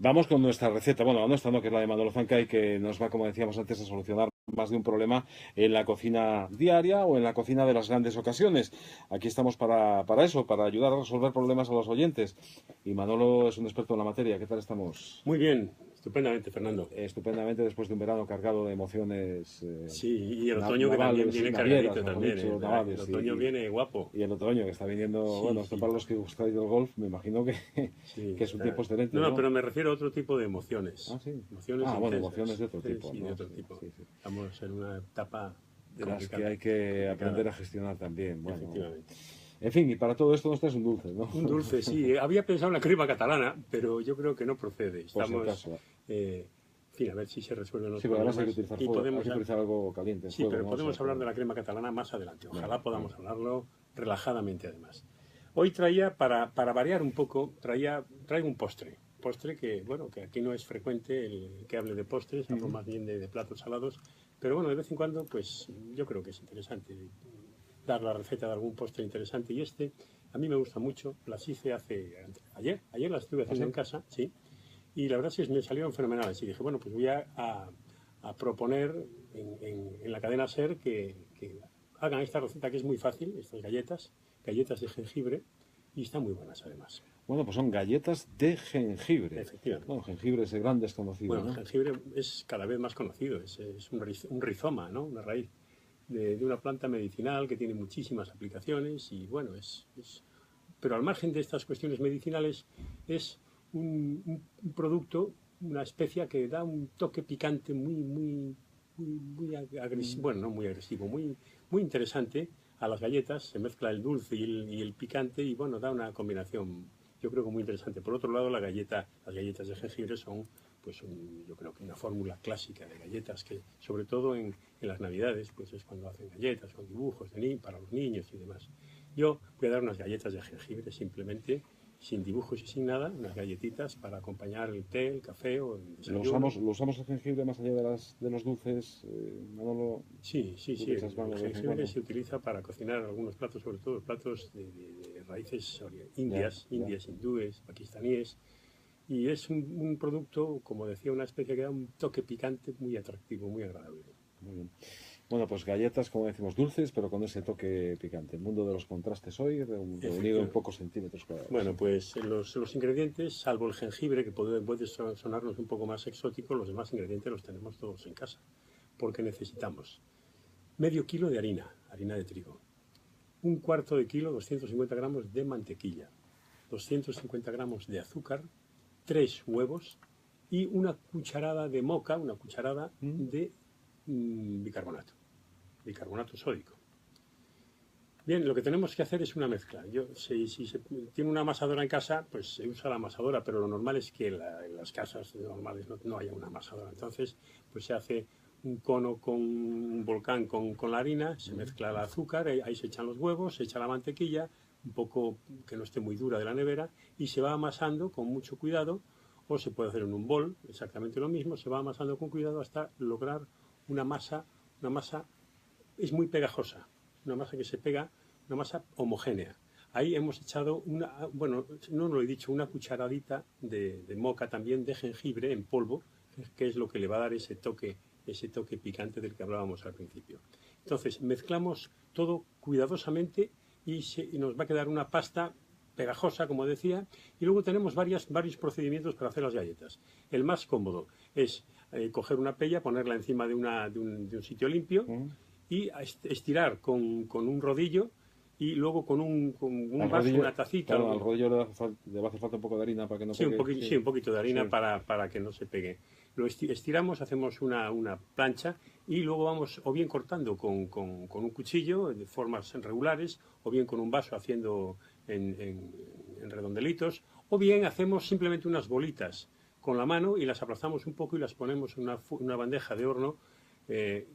Vamos con nuestra receta, bueno, la nuestra no, que es la de Manolo Zancay, que nos va, como decíamos antes, a solucionar más de un problema en la cocina diaria o en la cocina de las grandes ocasiones. Aquí estamos para eso, para ayudar a resolver problemas a los oyentes. Y Manolo es un experto en la materia. ¿Qué tal estamos? Muy bien, estupendamente, Fernando. Estupendamente después de un verano cargado de emociones Sí, y el otoño que también navales, viene navieras, cargadito mejor también. dicho, El navales, otoño viene guapo. y el otoño que está viniendo, Sí, bueno, esto sí, para los que gustáis del golf, me imagino que, sí. que es un tiempo excelente, No, no, ¿no? pero me refiero a otro tipo de Ah, emociones. sí. Emociones Ah, bueno, emociones intensas. de otro tipo, Sí, de ¿no? otro Sí, tipo. sí, sí. Estamos en una etapa De las que complicada. hay que aprender Complicada, a gestionar también. Bueno, efectivamente. en fin, y para todo esto nos traes un dulce, ¿no? Un dulce, sí. Había pensado en la crema catalana, pero yo creo que no procede. Por si Estamos, acaso. en fin, a ver si se resuelven los Sí, pero además hay que problemas. utilizar Y fuego, hay podemos, que utilizar algo caliente, sí, fuego, pero ¿no? O sea podemos que, hablar de la crema catalana más adelante. venga, Ojalá podamos venga. hablarlo relajadamente, además. Hoy traía, para variar un poco, traigo un postre. Postre que, bueno, que aquí no es frecuente el que hable de postres, hablo más bien de platos salados. Pero bueno, de vez en cuando, pues yo creo que es interesante dar la receta de algún postre interesante. Y a mí me gusta mucho. Las hice ayer las estuve ¿Ah, haciendo en sí? casa, sí. Y la verdad es que me salieron fenomenales. Y dije, bueno, pues voy a proponer en la cadena SER que hagan esta receta que es muy fácil, estas galletas de jengibre, y están muy buenas además. Bueno, pues son galletas de jengibre. Bueno, Efectivamente. jengibre es el gran desconocido, Bueno, el ¿no? jengibre es cada vez más conocido, es un rizoma, ¿no? Una raíz de una planta medicinal que tiene muchísimas aplicaciones y bueno, pero al margen de estas cuestiones medicinales es un producto, una especia que da un toque picante muy agresivo, bueno, no muy agresivo, muy interesante a las galletas. Se mezcla el dulce y el picante y bueno, da una combinación, yo creo que muy interesante. Por otro lado, las galletas de jengibre son, pues, yo creo que una fórmula clásica de galletas que, sobre todo en las Navidades, pues es cuando hacen galletas con dibujos para los niños y demás. Yo voy a dar unas galletas de jengibre simplemente, sin dibujos y sin nada, unas galletitas para acompañar el té, el café o el desayuno. Lo usamos el jengibre más allá de de los dulces, Manolo, Sí, sí, tú sí, le echas el mano de vez en jengibre cuando. se utiliza para cocinar algunos platos, sobre todo platos de raíces Ya, ya. indias, hindúes, pakistaníes, y es un producto, como decía, una especie que da un toque picante muy atractivo, muy agradable. Muy bien. Bueno, pues galletas, como decimos, dulces, pero con ese toque picante. El mundo de los contrastes hoy, reunido en Efectivamente. pocos centímetros cuadrados. Bueno, pues los ingredientes, salvo el jengibre, que puede sonarnos un poco más exótico, los demás ingredientes los tenemos todos en casa, porque necesitamos medio kilo de harina de trigo, un cuarto de kilo, 250 gramos de mantequilla, 250 gramos de azúcar, 3 huevos y una cucharada de moca, una cucharada ¿Mm? de bicarbonato sódico. Bien, lo que tenemos que hacer es una mezcla. Si se tiene una amasadora en casa, pues se usa la amasadora, pero lo normal es que en las casas normales no haya una amasadora. Entonces, pues se hace un cono con un volcán con la harina, se mezcla el azúcar, ahí se echan los huevos, se echa la mantequilla, un poco que no esté muy dura de la nevera, y se va amasando con mucho cuidado, o se puede hacer en un bol, exactamente lo mismo, se va amasando con cuidado hasta lograr una masa es muy pegajosa, una masa que se pega, una masa homogénea. Ahí hemos echado bueno, no lo he dicho, una cucharadita de moca también de jengibre en polvo, que es lo que le va a dar ese toque picante del que hablábamos al principio. Entonces, mezclamos todo cuidadosamente y nos va a quedar una pasta pegajosa, como decía, y luego tenemos varios procedimientos para hacer las galletas. El más cómodo es coger una pella, ponerla encima de un sitio limpio, ¿Mm? y estirar con un rodillo y luego con un Al vaso, rodillo, una tacita, claro, al rodillo le va a hacer falta un poco de harina para que no sí, pegue. sí, un poquito de Sí, harina para que no se pegue. Lo estiramos, hacemos una plancha y luego vamos o bien cortando con un cuchillo de formas regulares o bien con un vaso haciendo en redondelitos o bien hacemos simplemente unas bolitas con la mano y las aplazamos un poco y las ponemos en una bandeja de horno eh,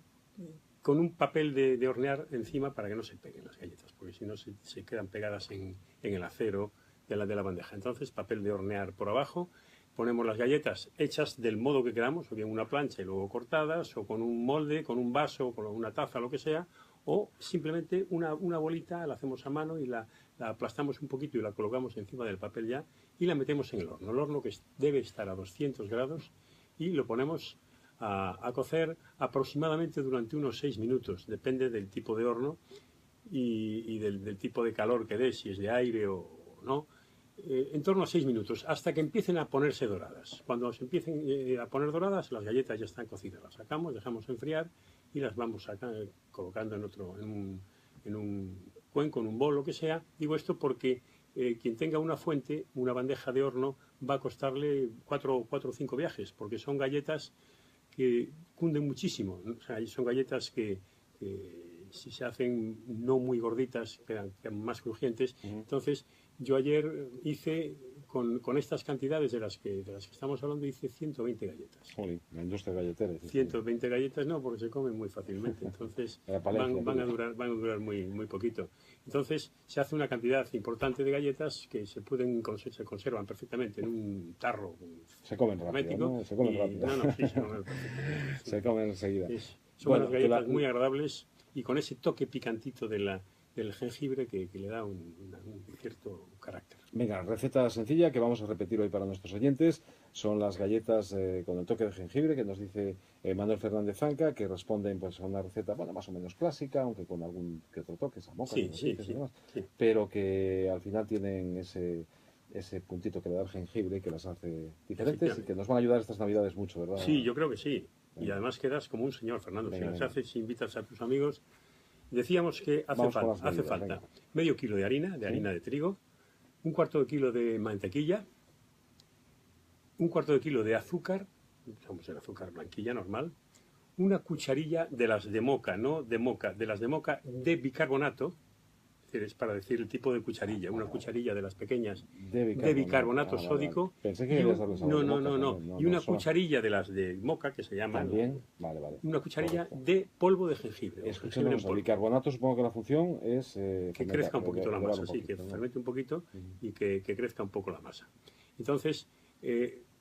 con un papel de hornear encima para que no se peguen las galletas, porque si no se quedan pegadas en el acero de la bandeja. Entonces, papel de hornear por abajo, ponemos las galletas hechas del modo que queramos, o bien una plancha y luego cortadas, o con un molde, con un vaso, con una taza, lo que sea, o simplemente una bolita la hacemos a mano y la aplastamos un poquito y la colocamos encima del papel ya y la metemos en el horno. El horno que debe estar a 200 grados y lo ponemos a cocer aproximadamente durante unos 6 minutos, depende del tipo de horno y del tipo de calor que dé, si es de aire o no. En torno a 6 minutos, hasta que empiecen a ponerse doradas. Cuando se empiecen a poner doradas, las galletas ya están cocidas. Las sacamos, dejamos enfriar y las vamos colocando en un cuenco, en un bol, lo que sea. Digo esto porque quien tenga una fuente, una bandeja de horno, va a costarle 4 o 5 viajes, porque son galletas que cunden muchísimo. O sea, son galletas que si se hacen no muy gorditas, quedan más crujientes. Entonces, yo ayer hice, con estas cantidades de las que estamos hablando, hice 120 galletas. Jolín, la industria galletera. 120 galletas no, porque se comen muy fácilmente. Entonces, van a durar muy poquito. Entonces, se hace una cantidad importante de galletas que se conservan perfectamente en un tarro. Se comen rápido, ¿no? Se comen rápido. No, sí, se comen perfectamente. Se comen enseguida. Son unas galletas muy agradables y con ese toque picantito del jengibre que le da un cierto carácter. Venga, receta sencilla que vamos a repetir hoy para nuestros oyentes. Son las galletas con el toque de jengibre que nos dice Manuel Fernández Zanca, que responden pues, a una receta más o menos clásica, aunque con algún que otro toque, samoca, sí, pero que al final tienen ese puntito que le da el jengibre que las hace diferentes y que nos van a ayudar estas navidades mucho, ¿verdad? Sí, yo creo que sí. Y además quedas como un señor, Fernando. Si las haces, si invitas a tus amigos. Decíamos que hace falta medio kilo de harina de trigo, un cuarto de kilo de mantequilla, un cuarto de kilo de azúcar, usamos el azúcar blanquilla normal, una cucharilla de las de moca, no de moca, de las de moca de bicarbonato, es para decir el tipo de cucharilla, una cucharilla de las pequeñas de bicarbonato sódico. Pensé que no. Y una cucharilla de las de moca, que se llama. También, vale. Una cucharilla de polvo de jengibre. Escuchemos, el bicarbonato supongo que la función es... que crezca un poquito la masa, sí, que fermente un poquito y que crezca un poco la masa. Entonces,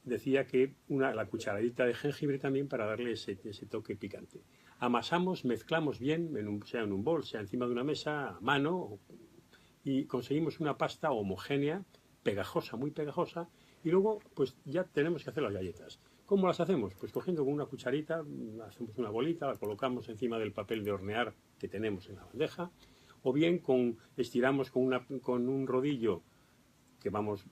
decía que la cucharadita de jengibre también para darle ese toque picante. Amasamos, mezclamos bien, sea en un bol, sea encima de una mesa, a mano, y conseguimos una pasta homogénea, pegajosa, muy pegajosa, y luego pues ya tenemos que hacer las galletas. ¿Cómo las hacemos? Pues cogiendo con una cucharita, hacemos una bolita, la colocamos encima del papel de hornear que tenemos en la bandeja, o bien estiramos con un rodillo que vamos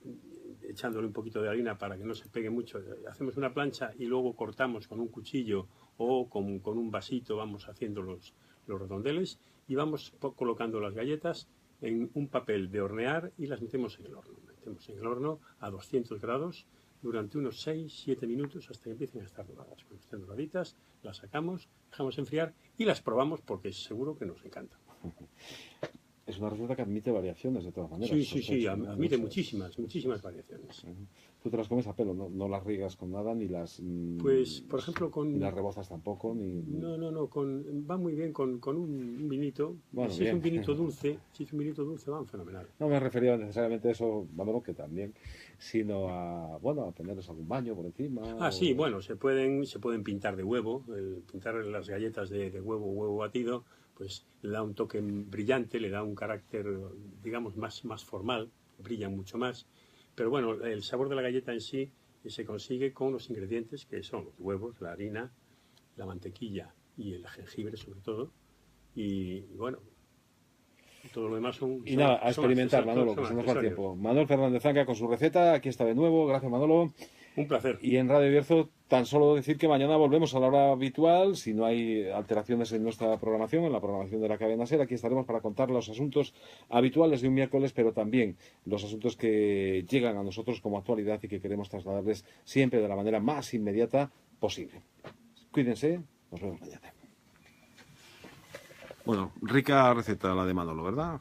echándole un poquito de harina para que no se pegue mucho, hacemos una plancha y luego cortamos con un cuchillo o con un vasito, vamos haciendo los redondeles y vamos colocando las galletas en un papel de hornear y las metemos en el horno. Metemos en el horno a 200 grados durante unos 6-7 minutos hasta que empiecen a estar doradas. Cuando estén doraditas, las sacamos, dejamos enfriar y las probamos porque seguro que nos encantan. Es una receta que admite variaciones de todas maneras. Sí, admite muchísimas variaciones. Tú te las comes a pelo, no las riegas con nada, ni las... Pues, por ejemplo, ni las rebozas tampoco, ni... No, va muy bien con un vinito. Bueno, si es un vinito dulce, van fenomenal. No me refería necesariamente a eso, Manolo, que también, sino a ponerles algún baño por encima. Sí, bueno, se pueden pintar de huevo, pintar las galletas de huevo batido, pues le da un toque brillante, le da un carácter, digamos, más formal, brillan mucho más. Pero bueno, el sabor de la galleta en sí se consigue con los ingredientes que son los huevos, la harina, la mantequilla y el jengibre sobre todo. Y bueno, todo lo demás son... Y nada, a experimentar, Manolo, que se nos va el tiempo. Manuel Fernández Zanca con su receta, aquí está de nuevo, gracias Manolo. Un placer. Y en Radio Bierzo, tan solo decir que mañana volvemos a la hora habitual, si no hay alteraciones en nuestra programación, en la programación de la cadena SER, aquí estaremos para contar los asuntos habituales de un miércoles, pero también los asuntos que llegan a nosotros como actualidad y que queremos trasladarles siempre de la manera más inmediata posible. Cuídense, nos vemos mañana. Bueno, rica receta la de Manolo, ¿verdad?